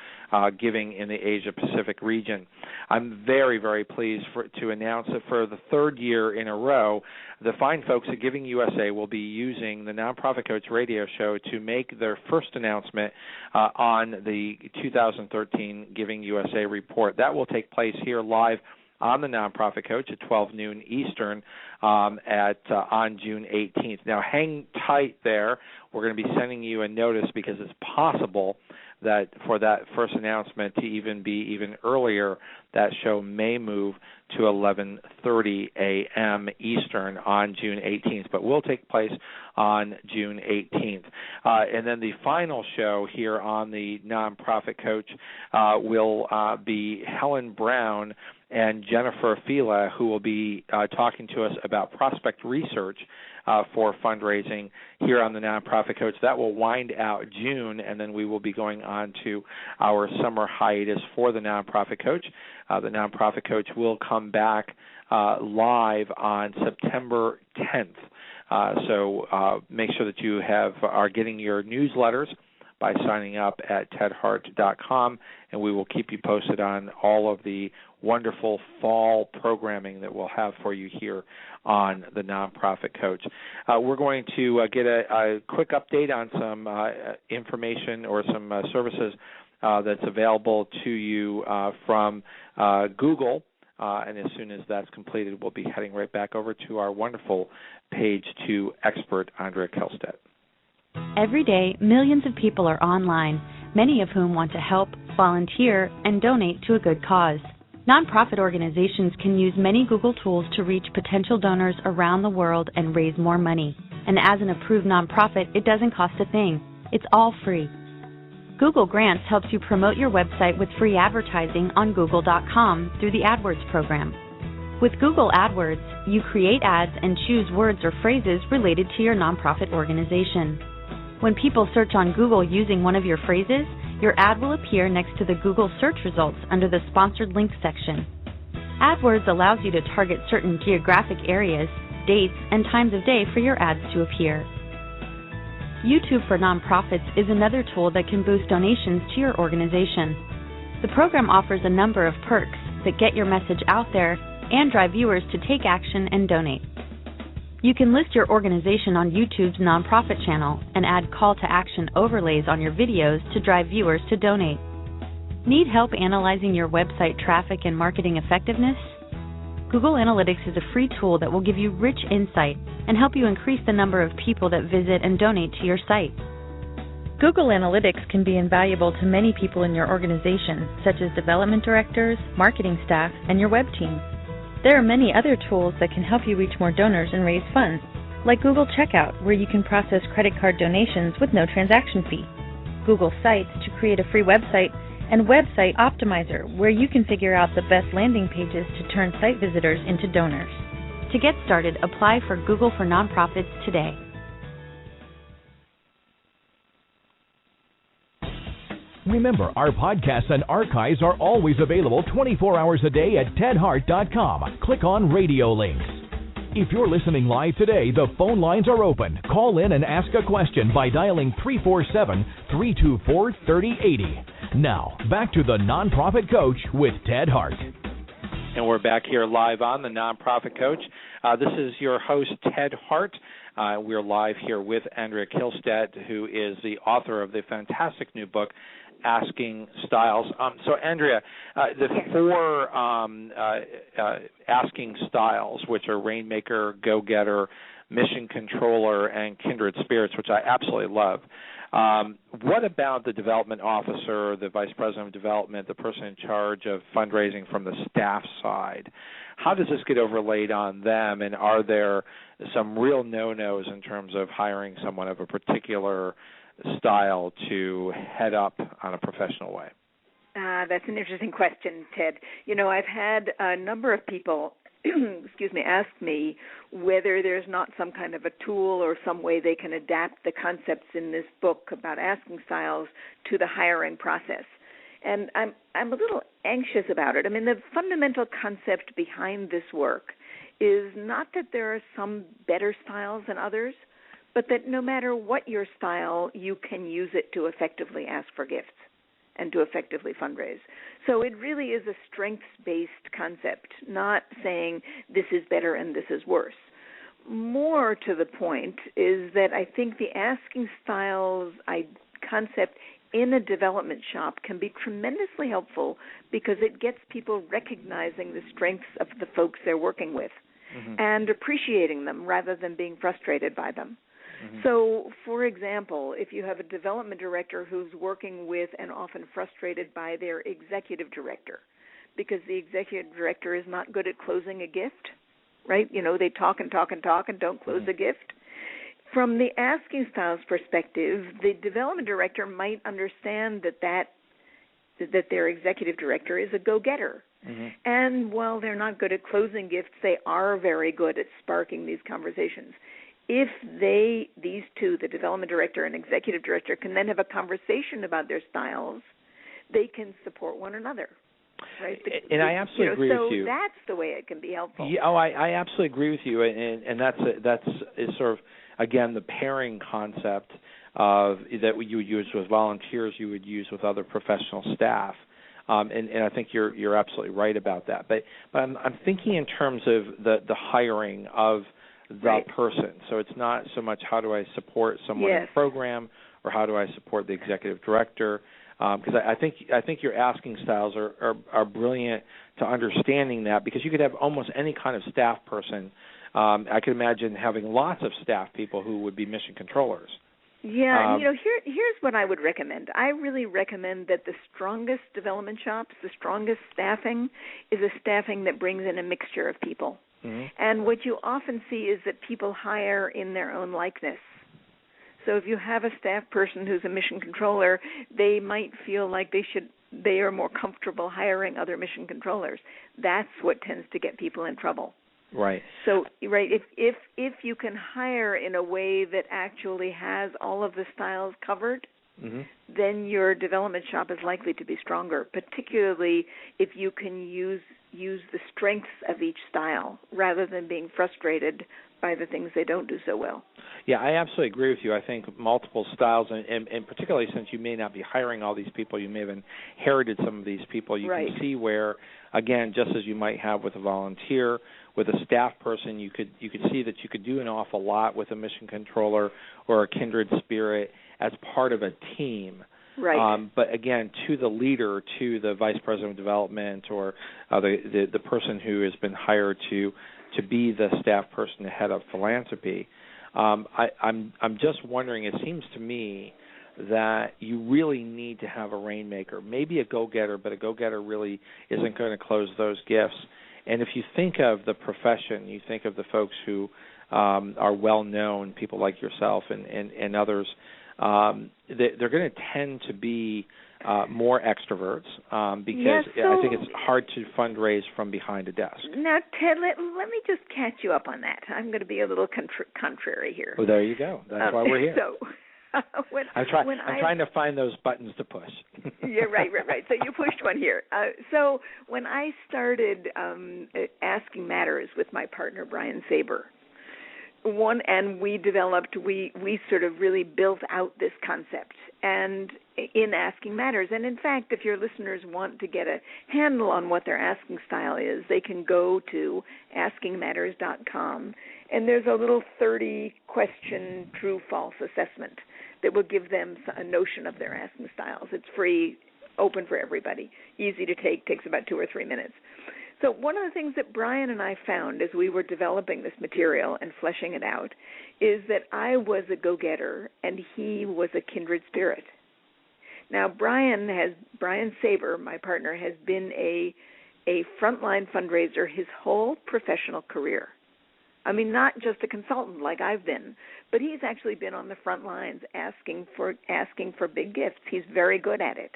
giving in the Asia-Pacific region. I'm very, very pleased to announce that for the 3rd year in a row, the fine folks at Giving USA will be using the Nonprofit Coach radio show to make their first announcement on the 2013 Giving USA report. That will take place here live on the Nonprofit Coach at 12 noon Eastern on June 18th. Now, hang tight there. We're going to be sending you a notice because it's possible that for that first announcement to be even earlier, that show may move to 11:30 a.m. Eastern on June 18th, but will take place on June 18th. And then the final show here on the Nonprofit Coach will be Helen Brown and Jennifer Fila, who will be talking to us about prospect research for fundraising here on the Nonprofit Coach. That will wind out June, and then we will be going on to our summer hiatus for the Nonprofit Coach. The Nonprofit Coach will come back live on September 10th. So make sure that you are getting your newsletters by signing up at tedhart.com, and we will keep you posted on all of the wonderful fall programming that we'll have for you here on the Nonprofit Coach. We're going to get a quick update on some information or some services that's available to you from Google, and as soon as that's completed, we'll be heading right back over to our wonderful Page 2 expert, Andrea Kihlstedt. Every day, millions of people are online, many of whom want to help, volunteer, and donate to a good cause. Nonprofit organizations can use many Google tools to reach potential donors around the world and raise more money. And as an approved nonprofit, it doesn't cost a thing. It's all free. Google Grants helps you promote your website with free advertising on Google.com through the AdWords program. With Google AdWords, you create ads and choose words or phrases related to your nonprofit organization. When people search on Google using one of your phrases, your ad will appear next to the Google search results under the Sponsored Links section. AdWords allows you to target certain geographic areas, dates, and times of day for your ads to appear. YouTube for Nonprofits is another tool that can boost donations to your organization. The program offers a number of perks that get your message out there and drive viewers to take action and donate. You can list your organization on YouTube's nonprofit channel and add call-to-action overlays on your videos to drive viewers to donate. Need help analyzing your website traffic and marketing effectiveness? Google Analytics is a free tool that will give you rich insight and help you increase the number of people that visit and donate to your site. Google Analytics can be invaluable to many people in your organization, such as development directors, marketing staff, and your web team. There are many other tools that can help you reach more donors and raise funds, like Google Checkout, where you can process credit card donations with no transaction fee, Google Sites to create a free website, and Website Optimizer, where you can figure out the best landing pages to turn site visitors into donors. To get started, apply for Google for Nonprofits today. Remember, our podcasts and archives are always available 24 hours a day at tedhart.com. Click on Radio Links. If you're listening live today, the phone lines are open. Call in and ask a question by dialing 347-324-3080. Now, back to the Nonprofit Coach with Ted Hart. And we're back here live on the Nonprofit Coach. This is your host, Ted Hart. We're live here with Andrea Kihlstedt, who is the author of the fantastic new book, Asking Styles. So, Andrea, the four asking styles, which are Rainmaker, Go-Getter, Mission Controller, and Kindred Spirits, which I absolutely love. What about the development officer, the vice president of development, the person in charge of fundraising from the staff side? How does this get overlaid on them, and are there some real no-nos in terms of hiring someone of a particular style to head up on a professional way? That's an interesting question, Ted. You know, I've had a number of people ask me whether there's not some kind of a tool or some way they can adapt the concepts in this book about asking styles to the hiring process. And I'm a little anxious about it. I mean, the fundamental concept behind this work is not that there are some better styles than others, but that no matter what your style, you can use it to effectively ask for gifts and to effectively fundraise. So it really is a strengths-based concept, not saying this is better and this is worse. More to the point is that I think the asking styles concept in a development shop can be tremendously helpful because it gets people recognizing the strengths of the folks they're working with and appreciating them rather than being frustrated by them. So, for example, if you have a development director who's working with and often frustrated by their executive director because the executive director is not good at closing a gift, right? You know, they talk and talk and talk and don't close a gift. From the asking styles perspective, the development director might understand that their executive director is a go-getter. And while they're not good at closing gifts, they are very good at sparking these conversations. If these two, the development director and executive director, can then have a conversation about their styles, they can support one another. Right? And I absolutely agree with you. So that's the way it can be helpful. Yeah, I absolutely agree with you, and that's sort of, again, the pairing concept of that you would use with volunteers, you would use with other professional staff. And I think you're absolutely right about that. But I'm thinking in terms of the hiring of the person. So it's not so much how do I support someone in the program or how do I support the executive director. Because I think your asking styles are brilliant to understanding that, because you could have almost any kind of staff person. I could imagine having lots of staff people who would be mission controllers. Yeah, here's what I would recommend. I really recommend that the strongest development shops, the strongest staffing, is a staffing that brings in a mixture of people. And what you often see is that people hire in their own likeness. So if you have a staff person who's a mission controller, they might feel like they are more comfortable hiring other mission controllers. That's what tends to get people in trouble. Right. So, if you can hire in a way that actually has all of the styles covered, then your development shop is likely to be stronger, particularly if you can use the strengths of each style rather than being frustrated by the things they don't do so well. Yeah, I absolutely agree with you. I think multiple styles, and particularly since you may not be hiring all these people, you may have inherited some of these people, you can see where, again, just as you might have with a volunteer, with a staff person, you could see that you could do an awful lot with a mission controller or a kindred spirit as part of a team. Right. But again, to the leader, to the vice president of development, or the person who has been hired to be the staff person to head up philanthropy, I'm just wondering. It seems to me that you really need to have a rainmaker, maybe a go-getter, but a go-getter really isn't going to close those gifts. And if you think of the profession, you think of the folks who are well-known, people like yourself and others, they're going to tend to be more extroverts because I think it's hard to fundraise from behind a desk. Now, Ted, let me just catch you up on that. I'm going to be a little contrary here. Well, there you go. That's why we're here. So, I'm trying to find those buttons to push. Yeah, right. So you pushed one here. So when I started Asking Matters with my partner, Brian Saber, we sort of really built out this concept and in Asking Matters. And in fact, if your listeners want to get a handle on what their asking style is, they can go to askingmatters.com, and there's a little 30-question true-false assessment that will give them a notion of their asking styles. It's free, open for everybody, easy to take, takes about 2 or 3 minutes. So one of the things that Brian and I found as we were developing this material and fleshing it out is that I was a go-getter and he was a kindred spirit. Now, Brian Saber, my partner, has been a frontline fundraiser his whole professional career. I mean, not just a consultant like I've been, but he's actually been on the front lines asking for big gifts. He's very good at it.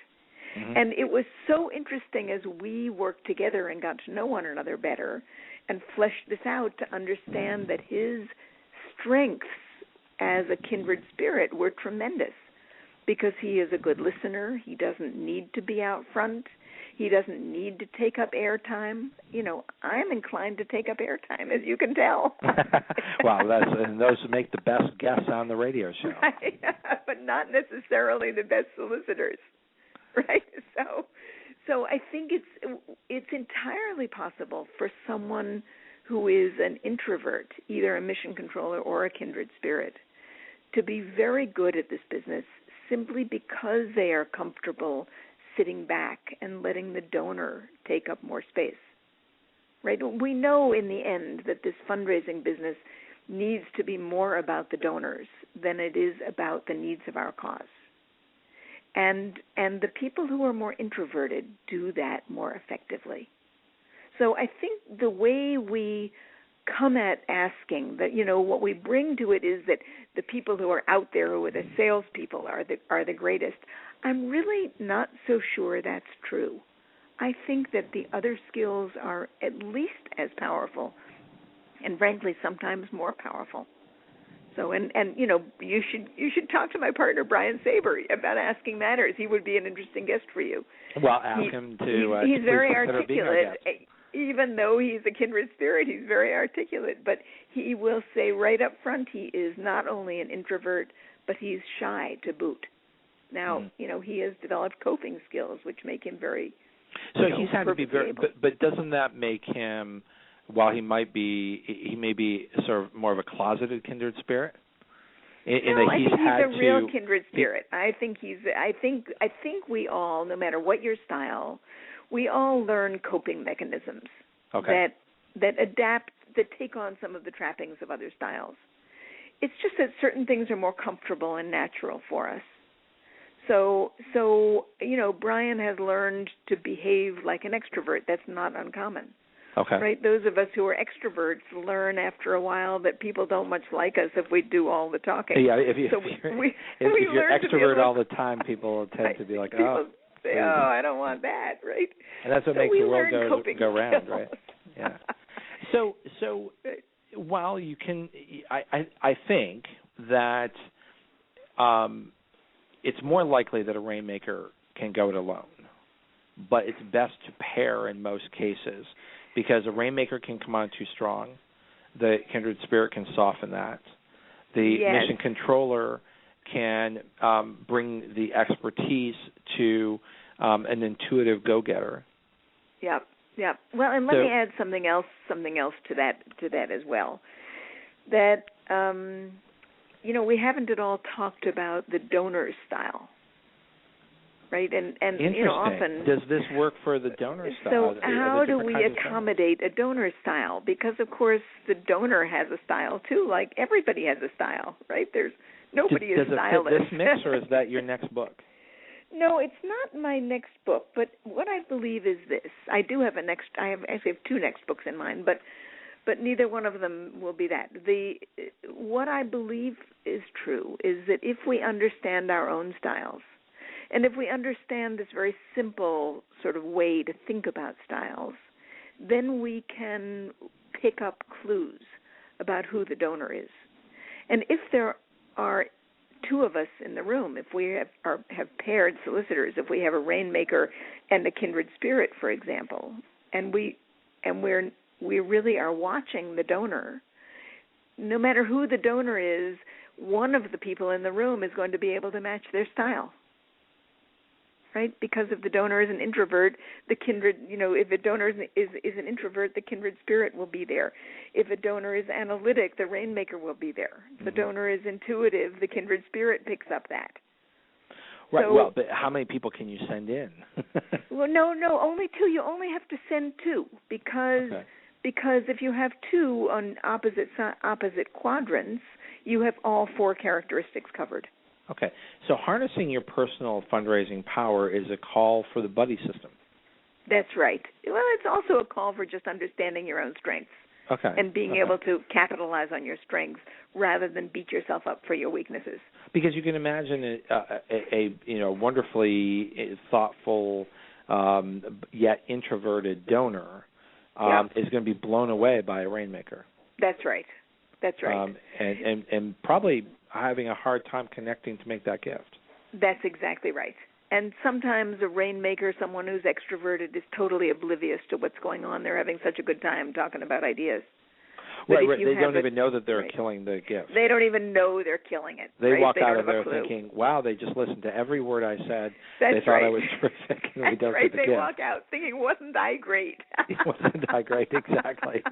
Mm-hmm. And it was so interesting as we worked together and got to know one another better and fleshed this out to understand that his strengths as a kindred spirit were tremendous because he is a good listener. He doesn't need to be out front. He doesn't need to take up airtime. You know, I'm inclined to take up airtime, as you can tell. Wow, and those make the best guests on the radio show. Right. But not necessarily the best solicitors. Right, so I think it's entirely possible for someone who is an introvert, either a mission controller or a kindred spirit, to be very good at this business simply because they are comfortable sitting back and letting the donor take up more space. Right? We know in the end that this fundraising business needs to be more about the donors than it is about the needs of our cause. And the people who are more introverted do that more effectively. So I think the way we come at asking, that, you know, what we bring to it is that the people who are out there who are the salespeople are the greatest. I'm really not so sure that's true. I think that the other skills are at least as powerful, and frankly, sometimes more powerful. So and you know, you should talk to my partner Brian Saber about Asking Matters. He would be an interesting guest for you. Well, ask him to. He's very articulate. Even though he's a kindred spirit, he's very articulate. But he will say right up front he is not only an introvert, but he's shy to boot. Now, you know, he has developed coping skills, which make him very. So he's had to be very. But doesn't that make him? While he may be sort of more of a closeted kindred spirit. I think he's a real kindred spirit. I think we all, no matter what your style, we all learn coping mechanisms that adapt, that take on some of the trappings of other styles. It's just that certain things are more comfortable and natural for us. So you know, Brian has learned to behave like an extrovert. That's not uncommon. Okay. Right. Those of us who are extroverts learn after a while that people don't much like us if we do all the talking. Yeah. If you're extrovert all the time, people tend to be like, people say, I don't want that. Right. And that's what makes the world go round, right? Yeah. So while you can, I think that it's more likely that a rainmaker can go it alone, but it's best to pair in most cases. Because a rainmaker can come on too strong, the kindred spirit can soften that. The mission controller can bring the expertise to an intuitive go-getter. Yep. Well, and let me add something else to that as well. That you know, we haven't at all talked about the donor style. Right, and you know, often does this work for the donor style? So how do we accommodate a donor style? Because of course the donor has a style too. Like everybody has a style, right? There's nobody is stylish. Does it fit this mix, or is that your next book? No, it's not my next book. But what I believe is this: I actually have 2 next books in mind, but neither one of them will be that. What I believe is true is that if we understand our own styles, And if we understand this very simple sort of way to think about styles, then we can pick up clues about who the donor is. And if there are two of us in the room, if we have paired solicitors, if we have a rainmaker and a kindred spirit, for example, and we really are watching the donor, no matter who the donor is, one of the people in the room is going to be able to match their style, right? Because if the donor is an introvert, the kindred, if a donor is an introvert, the kindred spirit will be there. If a donor is analytic, the rainmaker will be there. If the donor is intuitive, the kindred spirit picks up that. Right. So, well, but how many people can you send in? Well, no, only two. You only have to send two because if you have two on opposite quadrants, you have all four characteristics covered. Okay. So harnessing your personal fundraising power is a call for the buddy system. That's right. Well, it's also a call for just understanding your own strengths. Okay. And being able to capitalize on your strengths rather than beat yourself up for your weaknesses. Because you can imagine a wonderfully thoughtful yet introverted donor is going to be blown away by a rainmaker. That's right. That's right. And probably having a hard time connecting to make that gift. That's exactly right. And sometimes a rainmaker, someone who's extroverted, is totally oblivious to what's going on. They're having such a good time talking about ideas. Right. They don't even know that they're killing the gift. They don't even know they're killing it. They walk out of there thinking, wow, they just listened to every word I said. That's they thought I was terrific. And That's we don't right. get the They gift. walk out thinking, wasn't I great? Wasn't I great? Exactly.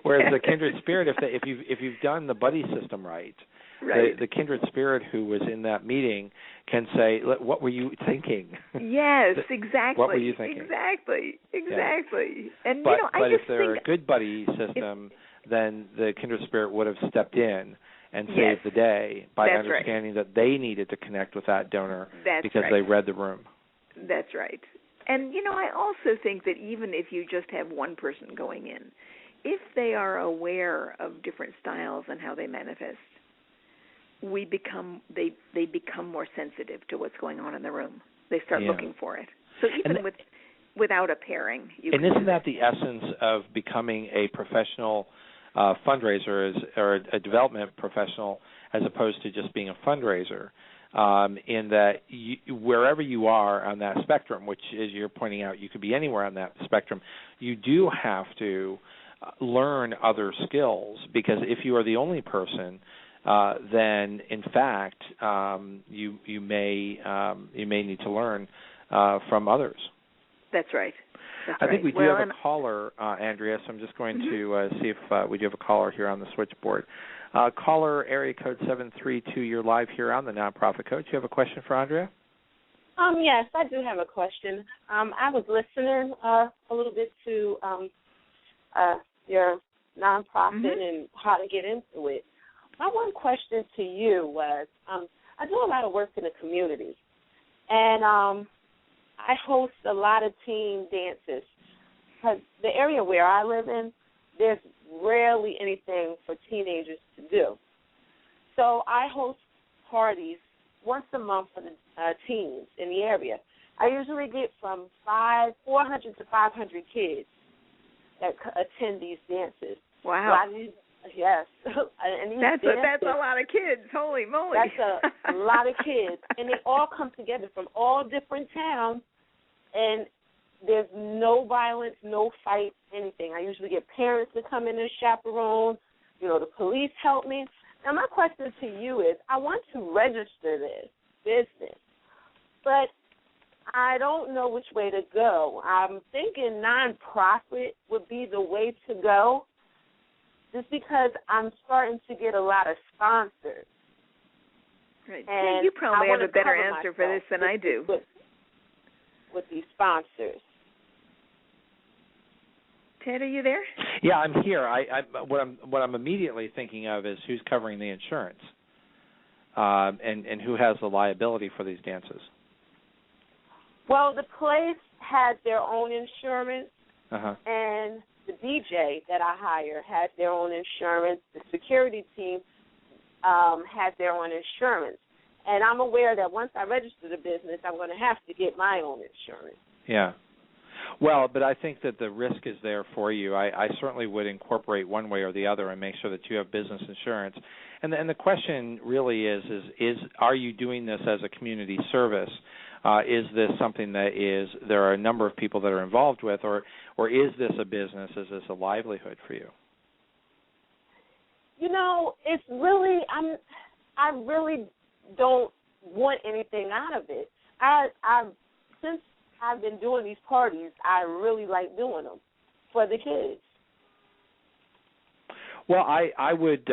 Whereas the kindred spirit, if you've done the buddy system right, the kindred spirit who was in that meeting can say, what were you thinking? Yes, exactly. What were you thinking? Exactly. Yeah. And but if think they're a good buddy system, then the kindred spirit would have stepped in and saved the day by understanding that they needed to connect with that donor because they read the room. That's right. And, I also think that even if you just have one person going in, if they are aware of different styles and how they manifest, they become more sensitive to what's going on in the room. They start looking for it. So even without a pairing, and isn't that the essence of becoming a professional fundraiser or a development professional as opposed to just being a fundraiser? In that wherever you are on that spectrum, which, as you're pointing out, you could be anywhere on that spectrum, you do have to learn other skills, because if you are the only person, then in fact you may need to learn from others. That's right. I think we do have a caller, Andrea, so I'm just going to see if we do have a caller here on the switchboard. Caller, area code 732, you're live here on the Nonprofit Coach. You have a question for Andrea? Yes, I do have a question. I was listening a little bit to your nonprofit and how to get into it. My one question to you was, I do a lot of work in the community, and I host a lot of team dances. Because the area where I live in, there's rarely anything for teenagers to do. So I host parties once a month for the teens in the area. I usually get from 400 to 500 kids that attend these dances. Wow. Yes. And that's a lot of kids. Holy moly. That's a lot of kids. And they all come together from all different towns, and there's no violence, no fight, anything. I usually get parents to come in and chaperone. The police help me. Now, my question to you is, I want to register this business, but I don't know which way to go. I'm thinking nonprofit would be the way to go, just because I'm starting to get a lot of sponsors. Right. And you probably have a better answer for this than I do. With these sponsors. Ted, are you there? Yeah, I'm here. What I'm immediately thinking of is who's covering the insurance, and who has the liability for these dances. Well, the place has their own insurance, and the DJ that I hire has their own insurance. The security team has their own insurance. And I'm aware that once I register the business, I'm going to have to get my own insurance. Yeah. Well, but I think that the risk is there for you. I certainly would incorporate one way or the other and make sure that you have business insurance. And the question really is are you doing this as a community service? Is this something that there are a number of people that are involved with, or is this a business? Is this a livelihood for you? It's really I really don't want anything out of it. Since I've been doing these parties, I really like doing them for the kids. Well, I would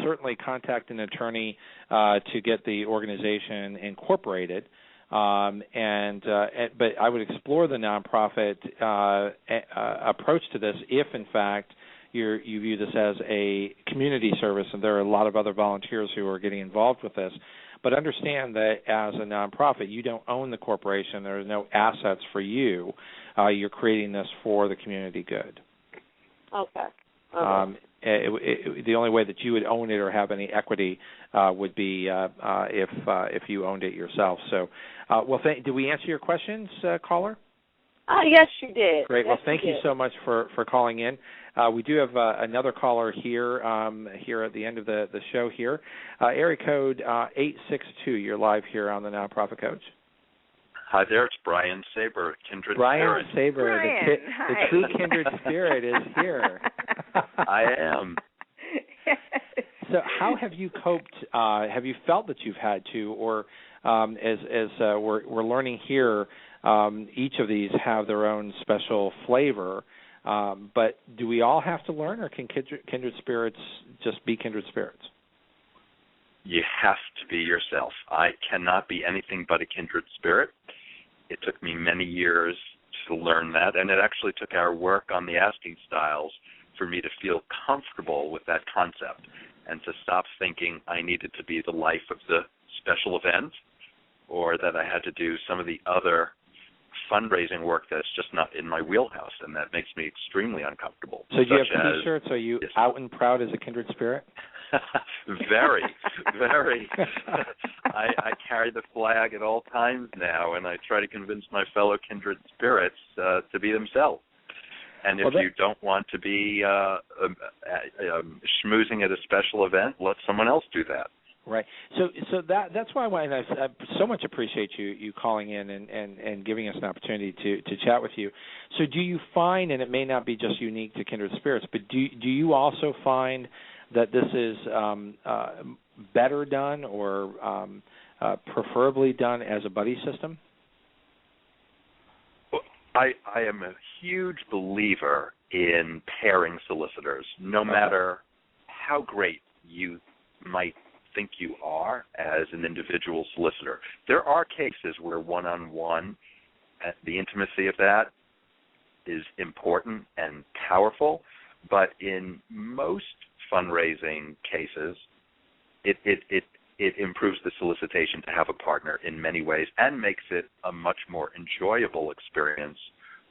certainly contact an attorney to get the organization incorporated, but I would explore the nonprofit approach to this if, in fact, you view this as a community service, and there are a lot of other volunteers who are getting involved with this. But understand that as a nonprofit, you don't own the corporation. There are no assets for you. You're creating this for the community good. Okay. The only way that you would own it or have any equity would be if you owned it yourself. So, did we answer your questions, caller? Yes, you did. Great. Yes, well, thank you so much for calling in. We do have another caller here at the end of the show here. Area code 862. You're live here on the Nonprofit Coach. Hi there, it's Brian Saber, Kindred Spirit. Brian Saber, the true Kindred Spirit is here. I am. So how have you coped? Have you felt that you've had to, or as we're learning here, each of these have their own special flavor, but do we all have to learn, or can kindred spirits just be kindred spirits? You have to be yourself. I cannot be anything but a kindred spirit. It took me many years to learn that, and it actually took our work on the asking styles for me to feel comfortable with that concept and to stop thinking I needed to be the life of the special event or that I had to do some of the other fundraising work that's just not in my wheelhouse, and that makes me extremely uncomfortable. So do you have T-shirts? Are you out and proud as a kindred spirit? Very, very. I carry the flag at all times now, and I try to convince my fellow kindred spirits to be themselves. And if you don't want to be schmoozing at a special event, let someone else do that. Right. So that's why I so much appreciate you calling in and giving us an opportunity to chat with you. So do you find, and it may not be just unique to kindred spirits, but do you also find that this is better done or preferably done as a buddy system? I am a huge believer in pairing solicitors, no matter how great you might think you are as an individual solicitor. There are cases where one-on-one, the intimacy of that is important and powerful, but in most fundraising cases, it improves the solicitation to have a partner in many ways and makes it a much more enjoyable experience,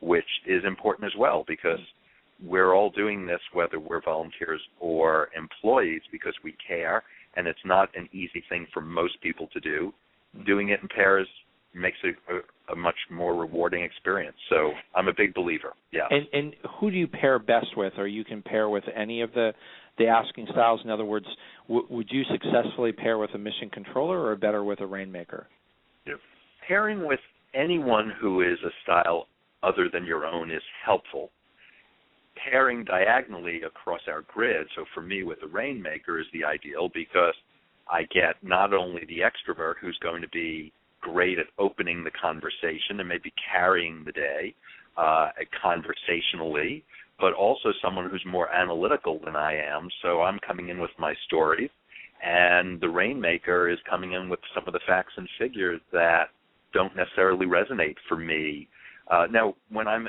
which is important as well because we're all doing this whether we're volunteers or employees because we care, and it's not an easy thing for most people to do. Doing it in pairs makes it a much more rewarding experience. So I'm a big believer, yeah. And who do you pair best with, or you can pair with any of the asking styles? In other words, would you successfully pair with a mission controller or better with a rainmaker? Pairing with anyone who is a style other than your own is helpful. Pairing diagonally across our grid, so for me with the rainmaker is the ideal because I get not only the extrovert who's going to be great at opening the conversation and maybe carrying the day conversationally, but also someone who's more analytical than I am, so I'm coming in with my stories, and the rainmaker is coming in with some of the facts and figures that don't necessarily resonate for me. Now, when I'm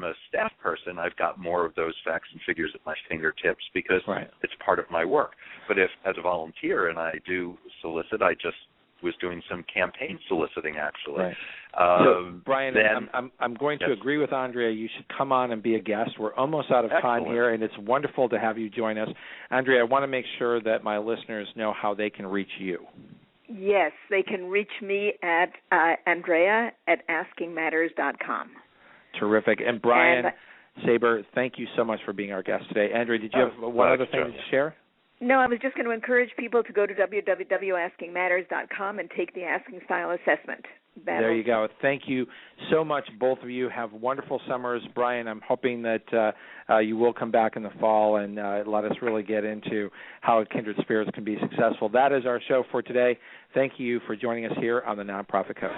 a staff person, I've got more of those facts and figures at my fingertips because it's part of my work. But if, as a volunteer, and I do solicit, I just was doing some campaign soliciting, actually. Right. So, Brian, I'm going to agree with Andrea. You should come on and be a guest. We're almost out of time here, and it's wonderful to have you join us. Andrea, I want to make sure that my listeners know how they can reach you. Yes, they can reach me at Andrea at askingmatters.com. Terrific. And Brian Saber, thank you so much for being our guest today. Andrea, did you have one other thing to share? No, I was just going to encourage people to go to www.askingmatters.com and take the Asking Style Assessment. There you go. Thank you so much, both of you. Have wonderful summers. Brian, I'm hoping that you will come back in the fall and let us really get into how Kindred Spirits can be successful. That is our show for today. Thank you for joining us here on The Nonprofit Coach.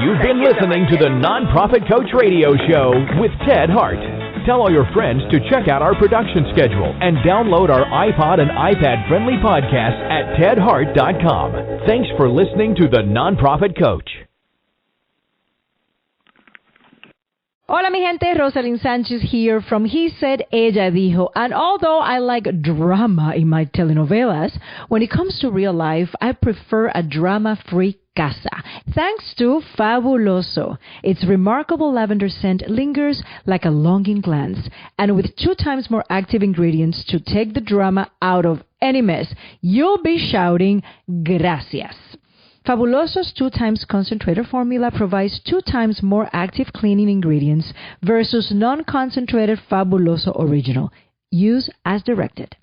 You've been listening to The Nonprofit Coach Radio Show with Ted Hart. Tell all your friends to check out our production schedule and download our iPod and iPad-friendly podcast at tedhart.com. Thanks for listening to The Nonprofit Coach. Hola mi gente, Rosalind Sanchez here from He Said, Ella Dijo. And although I like drama in my telenovelas, when it comes to real life, I prefer a drama-free casa. Thanks to Fabuloso. Its remarkable lavender scent lingers like a longing glance. And with 2 times more active ingredients to take the drama out of any mess, you'll be shouting, gracias. Fabuloso's 2 times concentrated formula provides 2 times more active cleaning ingredients versus non-concentrated Fabuloso Original. Use as directed.